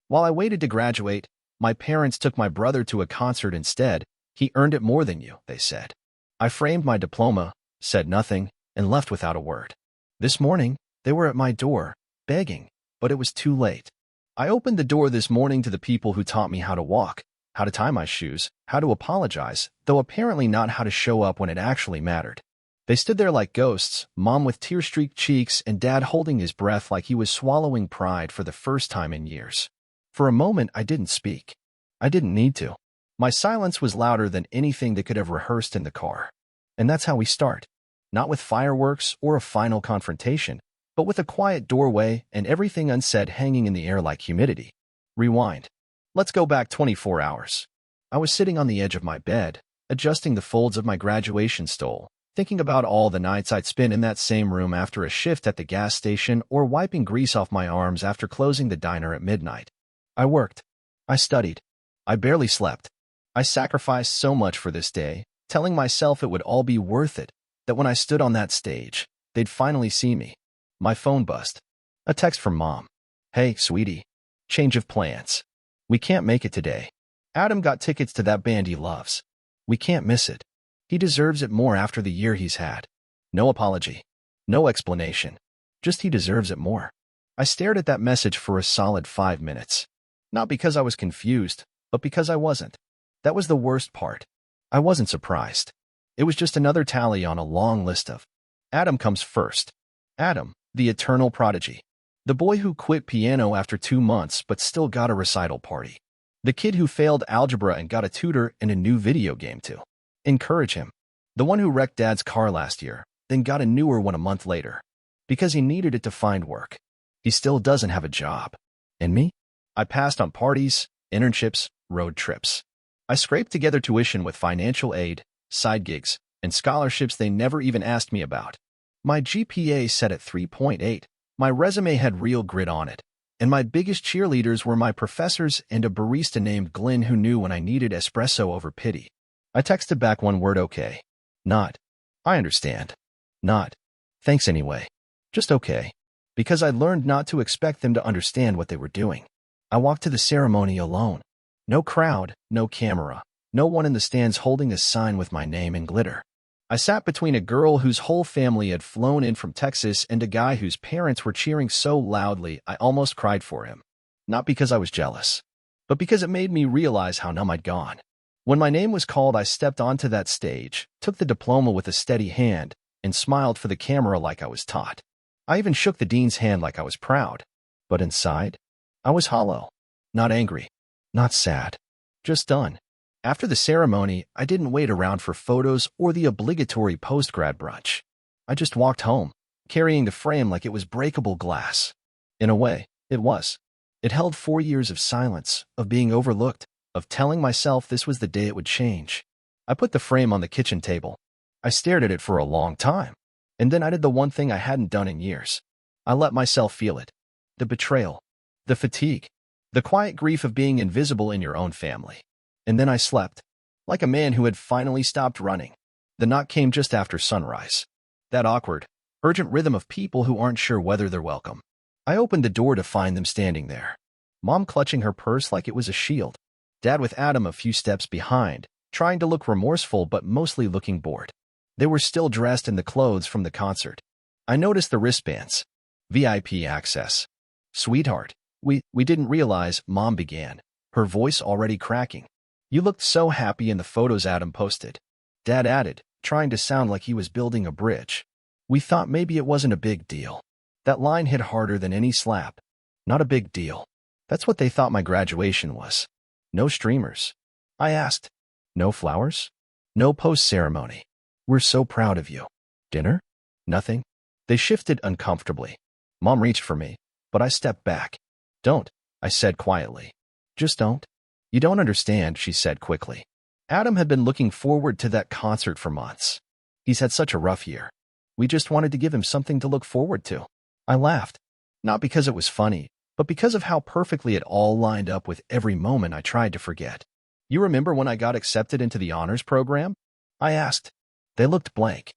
While I waited to graduate, my parents took my brother to a concert instead. He earned it more than you, they said. I framed my diploma, said nothing, and left without a word. This morning, they were at my door, begging, but it was too late. I opened the door this morning to the people who taught me how to walk, how to tie my shoes, how to apologize, though apparently not how to show up when it actually mattered. They stood there like ghosts, Mom with tear-streaked cheeks and Dad holding his breath like he was swallowing pride for the first time in years. For a moment, I didn't speak. I didn't need to. My silence was louder than anything they could have rehearsed in the car. And that's how we start. Not with fireworks or a final confrontation, but with a quiet doorway and everything unsaid hanging in the air like humidity. Rewind. Let's go back 24 hours. I was sitting on the edge of my bed, adjusting the folds of my graduation stole, thinking about all the nights I'd spent in that same room after a shift at the gas station or wiping grease off my arms after closing the diner at midnight. I worked. I studied. I barely slept. I sacrificed so much for this day, telling myself it would all be worth it, that when I stood on that stage, they'd finally see me. My phone buzzed. A text from Mom. Hey, sweetie. Change of plans. We can't make it today. Adam got tickets to that band he loves. We can't miss it. He deserves it more after the year he's had. No apology. No explanation. Just he deserves it more. I stared at that message for a solid 5 minutes. Not because I was confused, but because I wasn't. That was the worst part. I wasn't surprised. It was just another tally on a long list of. Adam comes first. Adam, the eternal prodigy. The boy who quit piano after 2 months but still got a recital party. The kid who failed algebra and got a tutor and a new video game to encourage him. The one who wrecked Dad's car last year, then got a newer one a month later. Because he needed it to find work. He still doesn't have a job. And me? I passed on parties, internships, road trips. I scraped together tuition with financial aid, side gigs, and scholarships they never even asked me about. My GPA set at 3.8. My resume had real grit on it. And my biggest cheerleaders were my professors and a barista named Glenn who knew when I needed espresso over pity. I texted back one word okay. Not, I understand. Not, thanks anyway. Just okay. Because I learned not to expect them to understand what they were doing. I walked to the ceremony alone. No crowd, no camera, no one in the stands holding a sign with my name in glitter. I sat between a girl whose whole family had flown in from Texas and a guy whose parents were cheering so loudly I almost cried for him. Not because I was jealous, but because it made me realize how numb I'd gone. When my name was called, I stepped onto that stage, took the diploma with a steady hand, and smiled for the camera like I was taught. I even shook the dean's hand like I was proud. But inside, I was hollow. Not angry. Not sad. Just done. After the ceremony, I didn't wait around for photos or the obligatory post-grad brunch. I just walked home, carrying the frame like it was breakable glass. In a way, it was. It held 4 years of silence, of being overlooked, of telling myself this was the day it would change. I put the frame on the kitchen table. I stared at it for a long time. And then I did the one thing I hadn't done in years. I let myself feel it. The betrayal. The fatigue. The quiet grief of being invisible in your own family. And then I slept. Like a man who had finally stopped running. The knock came just after sunrise. That awkward, urgent rhythm of people who aren't sure whether they're welcome. I opened the door to find them standing there. Mom clutching her purse like it was a shield. Dad with Adam a few steps behind, trying to look remorseful but mostly looking bored. They were still dressed in the clothes from the concert. I noticed the wristbands. VIP access. Sweetheart, we didn't realize, Mom began, her voice already cracking. You looked so happy in the photos Adam posted. Dad added, trying to sound like he was building a bridge. We thought maybe it wasn't a big deal. That line hit harder than any slap. Not a big deal. That's what they thought my graduation was. No streamers. I asked. No flowers? No post-ceremony. We're so proud of you. Dinner? Nothing? They shifted uncomfortably. Mom reached for me, but I stepped back. Don't, I said quietly. Just don't. You don't understand, she said quickly. Adam had been looking forward to that concert for months. He's had such a rough year. We just wanted to give him something to look forward to. I laughed. Not because it was funny, but because of how perfectly it all lined up with every moment I tried to forget. You remember when I got accepted into the honors program? I asked. They looked blank.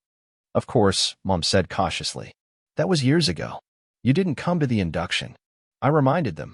Of course, Mom said cautiously. That was years ago. You didn't come to the induction. I reminded them.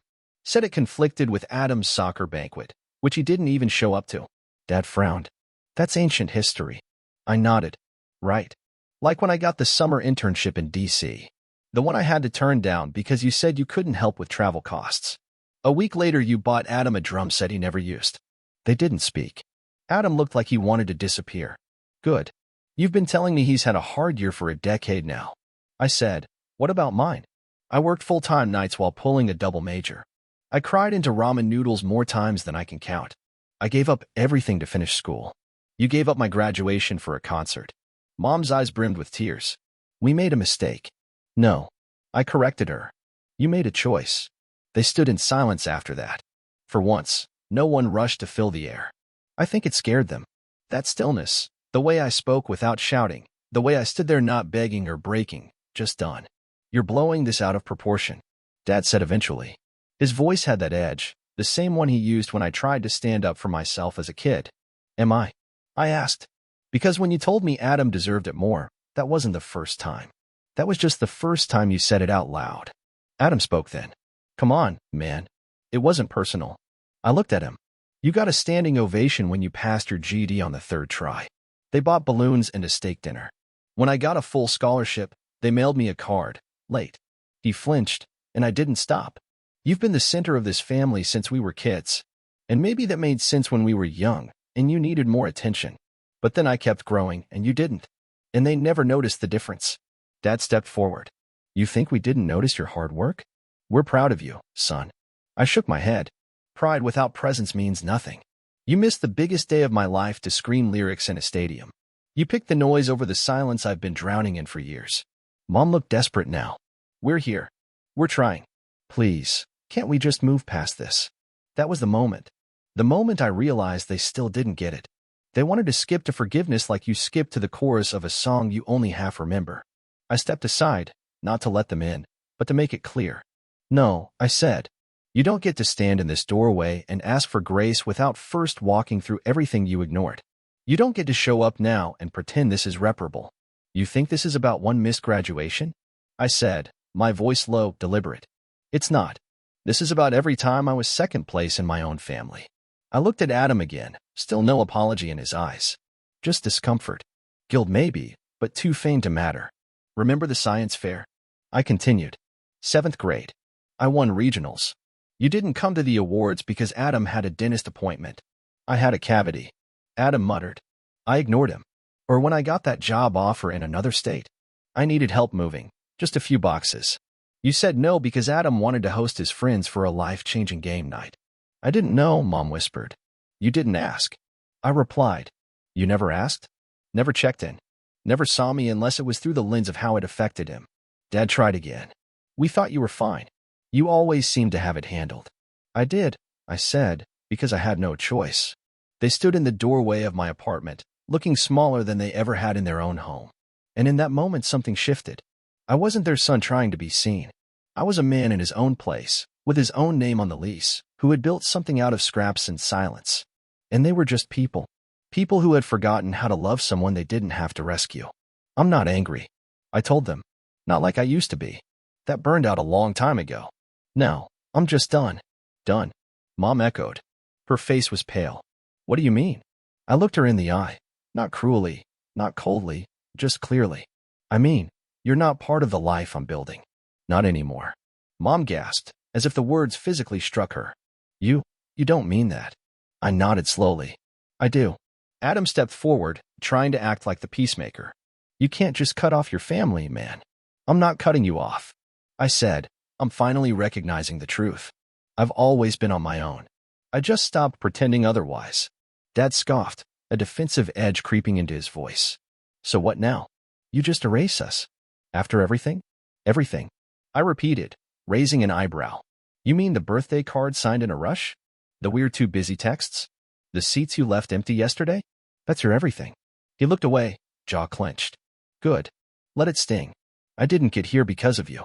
said it conflicted with Adam's soccer banquet, which he didn't even show up to. Dad frowned. That's ancient history. I nodded. Right. Like when I got the summer internship in D.C. The one I had to turn down because you said you couldn't help with travel costs. A week later, you bought Adam a drum set he never used. They didn't speak. Adam looked like he wanted to disappear. Good. You've been telling me he's had a hard year for a decade now. I said, what about mine? I worked full-time nights while pulling a double major. I cried into ramen noodles more times than I can count. I gave up everything to finish school. You gave up my graduation for a concert. Mom's eyes brimmed with tears. We made a mistake. No. I corrected her. You made a choice. They stood in silence after that. For once, no one rushed to fill the air. I think it scared them. That stillness, the way I spoke without shouting, the way I stood there not begging or breaking, just done. You're blowing this out of proportion, Dad said eventually. His voice had that edge, the same one he used when I tried to stand up for myself as a kid. Am I? I asked. Because when you told me Adam deserved it more, that wasn't the first time. That was just the first time you said it out loud. Adam spoke then. Come on, man. It wasn't personal. I looked at him. You got a standing ovation when you passed your GED on the third try. They bought balloons and a steak dinner. When I got a full scholarship, they mailed me a card. Late. He flinched, and I didn't stop. You've been the center of this family since we were kids. And maybe that made sense when we were young, and you needed more attention. But then I kept growing, and you didn't. And they never noticed the difference. Dad stepped forward. You think we didn't notice your hard work? We're proud of you, son. I shook my head. Pride without presence means nothing. You missed the biggest day of my life to scream lyrics in a stadium. You picked the noise over the silence I've been drowning in for years. Mom looked desperate now. We're here. We're trying. Please, can't we just move past this? That was the moment. The moment I realized they still didn't get it. They wanted to skip to forgiveness like you skip to the chorus of a song you only half remember. I stepped aside, not to let them in, but to make it clear. No, I said. You don't get to stand in this doorway and ask for grace without first walking through everything you ignored. You don't get to show up now and pretend this is reparable. You think this is about one missed graduation? I said, my voice low, deliberate. It's not. This is about every time I was second place in my own family. I looked at Adam again, still no apology in his eyes. Just discomfort. Guilt maybe, but too faint to matter. Remember the science fair? I continued. 7th grade. I won regionals. You didn't come to the awards because Adam had a dentist appointment. I had a cavity. Adam muttered. I ignored him. Or when I got that job offer in another state. I needed help moving, just a few boxes. You said no because Adam wanted to host his friends for a life-changing game night. I didn't know, Mom whispered. You didn't ask. I replied. You never asked? Never checked in. Never saw me unless it was through the lens of how it affected him. Dad tried again. We thought you were fine. You always seemed to have it handled. I did, I said, because I had no choice. They stood in the doorway of my apartment, looking smaller than they ever had in their own home. And in that moment something shifted. I wasn't their son trying to be seen. I was a man in his own place, with his own name on the lease, who had built something out of scraps and silence. And they were just people. People who had forgotten how to love someone they didn't have to rescue. I'm not angry. I told them. Not like I used to be. That burned out a long time ago. No, I'm just done. Done. Mom echoed. Her face was pale. What do you mean? I looked her in the eye. Not cruelly, not coldly, just clearly. I mean, you're not part of the life I'm building. Not anymore. Mom gasped, as if the words physically struck her. You don't mean that. I nodded slowly. I do. Adam stepped forward, trying to act like the peacemaker. You can't just cut off your family, man. I'm not cutting you off. I said, I'm finally recognizing the truth. I've always been on my own. I just stopped pretending otherwise. Dad scoffed, a defensive edge creeping into his voice. So what now? You just erase us. After everything? Everything. I repeated, raising an eyebrow. You mean the birthday card signed in a rush? The we're too busy texts? The seats you left empty yesterday? That's your everything. He looked away, jaw clenched. Good. Let it sting. I didn't get here because of you.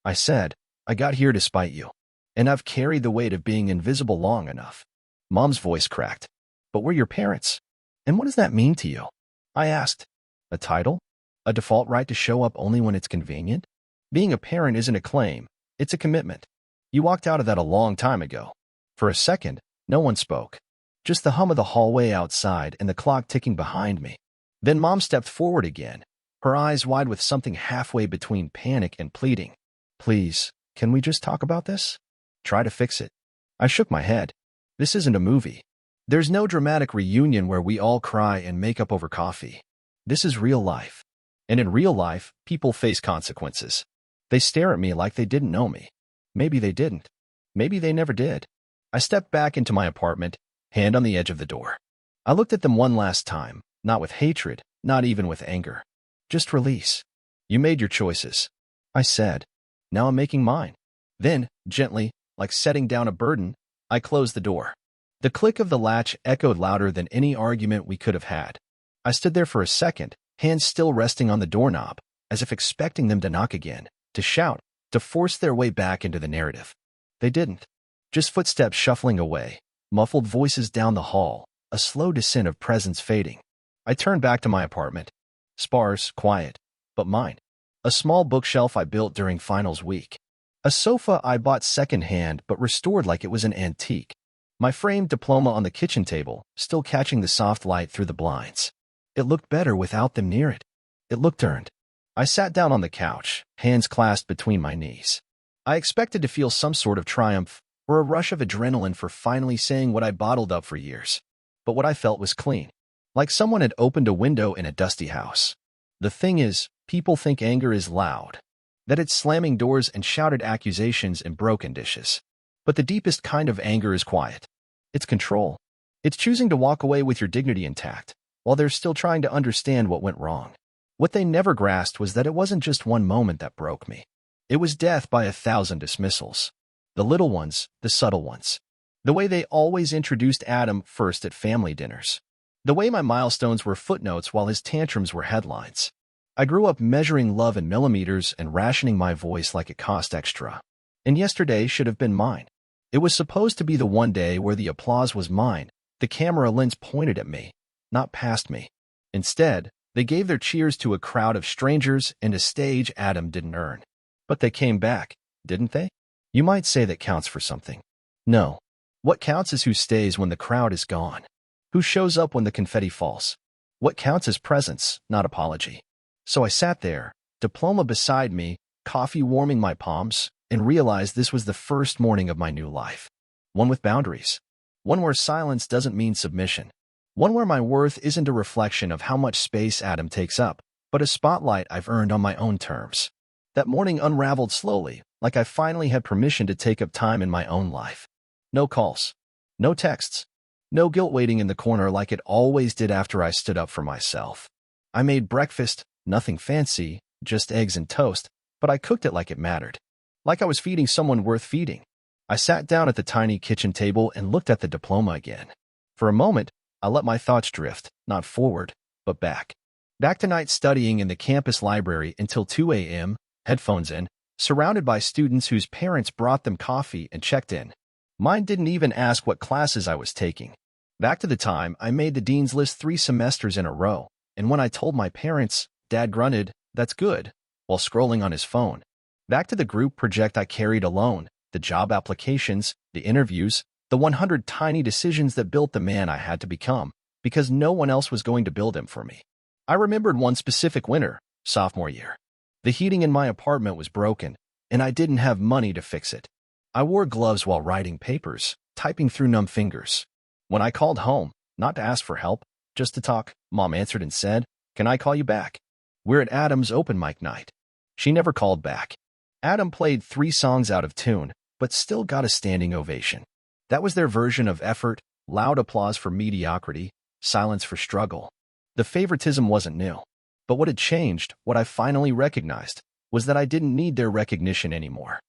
I said, I got here to spite you. And I've carried the weight of being invisible long enough. Mom's voice cracked. But we're your parents. And what does that mean to you? I asked. A title? A default right to show up only when it's convenient? Being a parent isn't a claim. It's a commitment. You walked out of that a long time ago. For a second, no one spoke. Just the hum of the hallway outside and the clock ticking behind me. Then Mom stepped forward again, her eyes wide with something halfway between panic and pleading. Please, can we just talk about this? Try to fix it. I shook my head. This isn't a movie. There's no dramatic reunion where we all cry and make up over coffee. This is real life. And in real life, people face consequences. They stare at me like they didn't know me. Maybe they didn't. Maybe they never did. I stepped back into my apartment, hand on the edge of the door. I looked at them one last time, not with hatred, not even with anger. Just release. You made your choices, I said. Now I'm making mine. Then, gently, like setting down a burden, I closed the door. The click of the latch echoed louder than any argument we could have had. I stood there for a second, hands still resting on the doorknob, as if expecting them to knock again, to shout, to force their way back into the narrative. They didn't. Just footsteps shuffling away, muffled voices down the hall, a slow descent of presence fading. I turned back to my apartment. Sparse, quiet, but mine. A small bookshelf I built during finals week. A sofa I bought secondhand but restored like it was an antique. My framed diploma on the kitchen table, still catching the soft light through the blinds. It looked better without them near it. It looked earned. I sat down on the couch, hands clasped between my knees. I expected to feel some sort of triumph or a rush of adrenaline for finally saying what I bottled up for years. But what I felt was clean, like someone had opened a window in a dusty house. The thing is, people think anger is loud, that it's slamming doors and shouted accusations and broken dishes. But the deepest kind of anger is quiet. It's control. It's choosing to walk away with your dignity intact, while they're still trying to understand what went wrong. What they never grasped was that it wasn't just one moment that broke me. It was death by 1,000 dismissals. The little ones, the subtle ones. The way they always introduced Adam first at family dinners. The way my milestones were footnotes while his tantrums were headlines. I grew up measuring love in millimeters and rationing my voice like it cost extra. And yesterday should have been mine. It was supposed to be the one day where the applause was mine, the camera lens pointed at me, not past me. Instead, they gave their cheers to a crowd of strangers and a stage Adam didn't earn. But they came back, didn't they? You might say that counts for something. No. What counts is who stays when the crowd is gone. Who shows up when the confetti falls. What counts is presence, not apology. So I sat there, diploma beside me, coffee warming my palms, and realized this was the first morning of my new life. One with boundaries. One where silence doesn't mean submission. One where my worth isn't a reflection of how much space Adam takes up, but a spotlight I've earned on my own terms. That morning unraveled slowly, like I finally had permission to take up time in my own life. No calls. No texts. No guilt waiting in the corner like it always did after I stood up for myself. I made breakfast, nothing fancy, just eggs and toast, but I cooked it like it mattered. Like I was feeding someone worth feeding. I sat down at the tiny kitchen table and looked at the diploma again. For a moment, I let my thoughts drift, not forward, but back. Back to night studying in the campus library until 2 a.m., headphones in, surrounded by students whose parents brought them coffee and checked in. Mine didn't even ask what classes I was taking. Back to the time I made the dean's list 3 semesters in a row, and when I told my parents, Dad grunted, "That's good," while scrolling on his phone. Back to the group project I carried alone, the job applications, the interviews, the 100 tiny decisions that built the man I had to become, because no one else was going to build him for me. I remembered one specific winter, sophomore year. The heating in my apartment was broken, and I didn't have money to fix it. I wore gloves while writing papers, typing through numb fingers. When I called home, not to ask for help, just to talk, Mom answered and said, "Can I call you back? We're at Adam's open mic night." She never called back. Adam played 3 songs out of tune, but still got a standing ovation. That was their version of effort, loud applause for mediocrity, silence for struggle. The favoritism wasn't new. But what had changed, what I finally recognized, was that I didn't need their recognition anymore.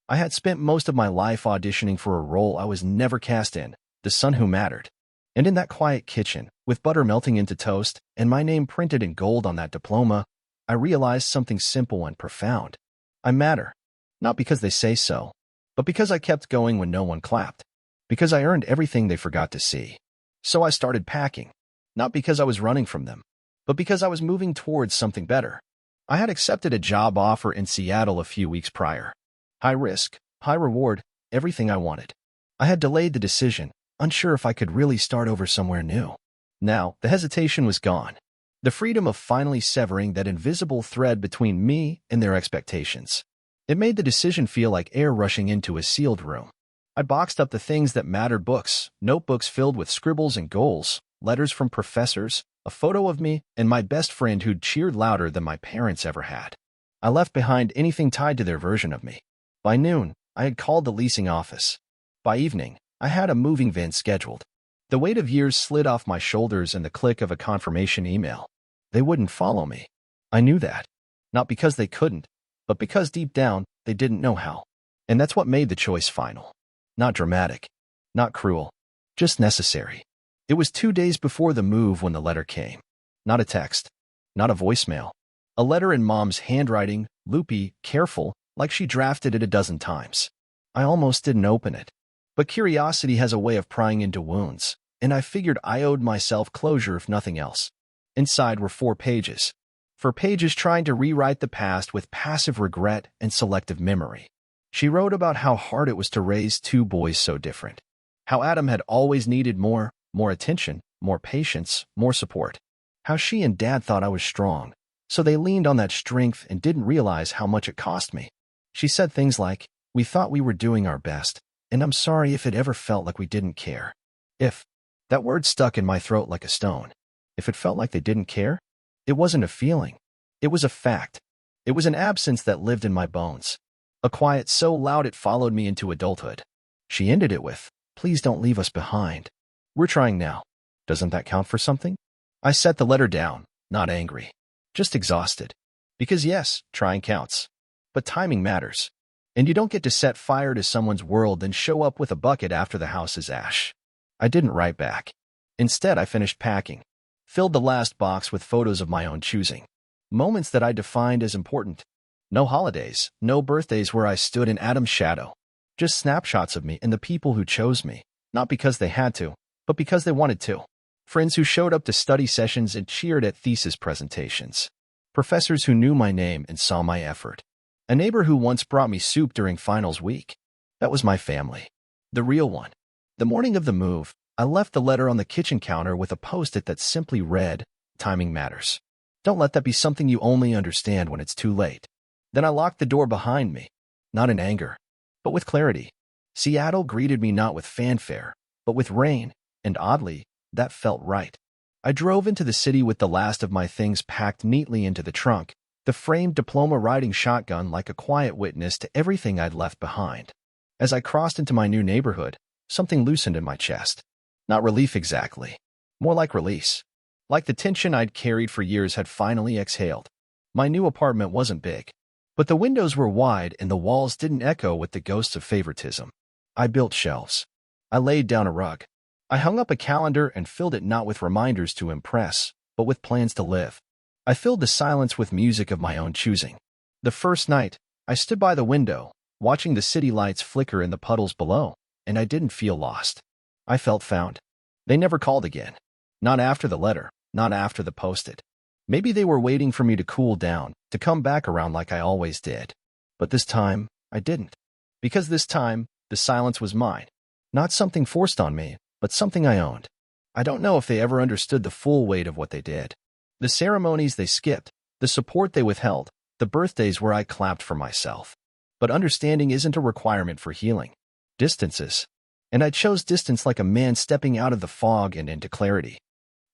I had spent most of my life auditioning for a role I was never cast in, the son who mattered. And in that quiet kitchen, with butter melting into toast and my name printed in gold on that diploma, I realized something simple and profound. I matter. Not because they say so, but because I kept going when no one clapped. Because I earned everything they forgot to see. So I started packing. Not because I was running from them, but because I was moving towards something better. I had accepted a job offer in Seattle a few weeks prior. High risk, High reward, everything I wanted. I had delayed the decision, unsure if I could really start over somewhere new. Now, the hesitation was gone. The freedom of finally severing that invisible thread between me and their expectations. It made the decision feel like air rushing into a sealed room. I boxed up the things that mattered: books, notebooks filled with scribbles and goals, letters from professors, a photo of me, and my best friend who'd cheered louder than my parents ever had. I left behind anything tied to their version of me. By noon, I had called the leasing office. By evening, I had a moving van scheduled. The weight of years slid off my shoulders in the click of a confirmation email. They wouldn't follow me. I knew that. Not because they couldn't, but because deep down, they didn't know how. And that's what made the choice final. Not dramatic. Not cruel. Just necessary. It was 2 days before the move when the letter came. Not a text. Not a voicemail. A letter in Mom's handwriting, loopy, careful, like she drafted it a dozen times. I almost didn't open it. But curiosity has a way of prying into wounds, and I figured I owed myself closure if nothing else. Inside were 4 pages. 4 pages trying to rewrite the past with passive regret and selective memory. She wrote about how hard it was to raise 2 boys so different. How Adam had always needed more attention, more patience, more support. How she and Dad thought I was strong, so they leaned on that strength and didn't realize how much it cost me. She said things like, "We thought we were doing our best, and I'm sorry if it ever felt like we didn't care." If. That word stuck in my throat like a stone. If it felt like they didn't care, it wasn't a feeling. It was a fact. It was an absence that lived in my bones. A quiet so loud it followed me into adulthood. She ended it with, "Please don't leave us behind. We're trying now. Doesn't that count for something?" I set the letter down, not angry. Just exhausted. Because yes, trying counts. But timing matters. And you don't get to set fire to someone's world and show up with a bucket after the house is ash. I didn't write back. Instead, I finished packing. Filled the last box with photos of my own choosing. Moments that I defined as important. No holidays, no birthdays where I stood in Adam's shadow. Just snapshots of me and the people who chose me, not because they had to, but because they wanted to. Friends who showed up to study sessions and cheered at thesis presentations. Professors who knew my name and saw my effort. A neighbor who once brought me soup during finals week. That was my family. The real one. The morning of the move, I left the letter on the kitchen counter with a post-it that simply read, "Timing matters. Don't let that be something you only understand when it's too late." Then I locked the door behind me, not in anger, but with clarity. Seattle greeted me not with fanfare, but with rain, and oddly, that felt right. I drove into the city with the last of my things packed neatly into the trunk, the framed Diploma riding shotgun like a quiet witness to everything I'd left behind. As I crossed into my new neighborhood, something loosened in my chest. Not relief exactly. More like release. Like the tension I'd carried for years had finally exhaled. My new apartment wasn't big, but the windows were wide and the walls didn't echo with the ghosts of favoritism. I built shelves. I laid down a rug. I hung up a calendar and filled it not with reminders to impress, but with plans to live. I filled the silence with music of my own choosing. The first night, I stood by the window, watching the city lights flicker in the puddles below, and I didn't feel lost. I felt found. They never called again. Not after the letter, not after the post-it. Maybe they were waiting for me to cool down, to come back around like I always did. But this time, I didn't. Because this time, the silence was mine. Not something forced on me, but something I owned. I don't know if they ever understood the full weight of what they did. The ceremonies they skipped, the support they withheld, the birthdays where I clapped for myself. But understanding isn't a requirement for healing. Distance is. And I chose distance like a man stepping out of the fog and into clarity.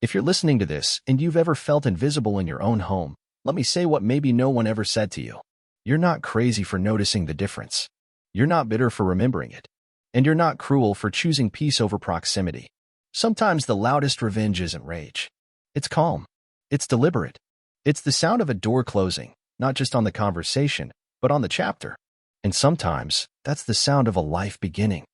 If you're listening to this and you've ever felt invisible in your own home, let me say what maybe no one ever said to you. You're not crazy for noticing the difference. You're not bitter for remembering it. And you're not cruel for choosing peace over proximity. Sometimes the loudest revenge isn't rage. It's calm. It's deliberate. It's the sound of a door closing, not just on the conversation, but on the chapter. And sometimes, that's the sound of a life beginning.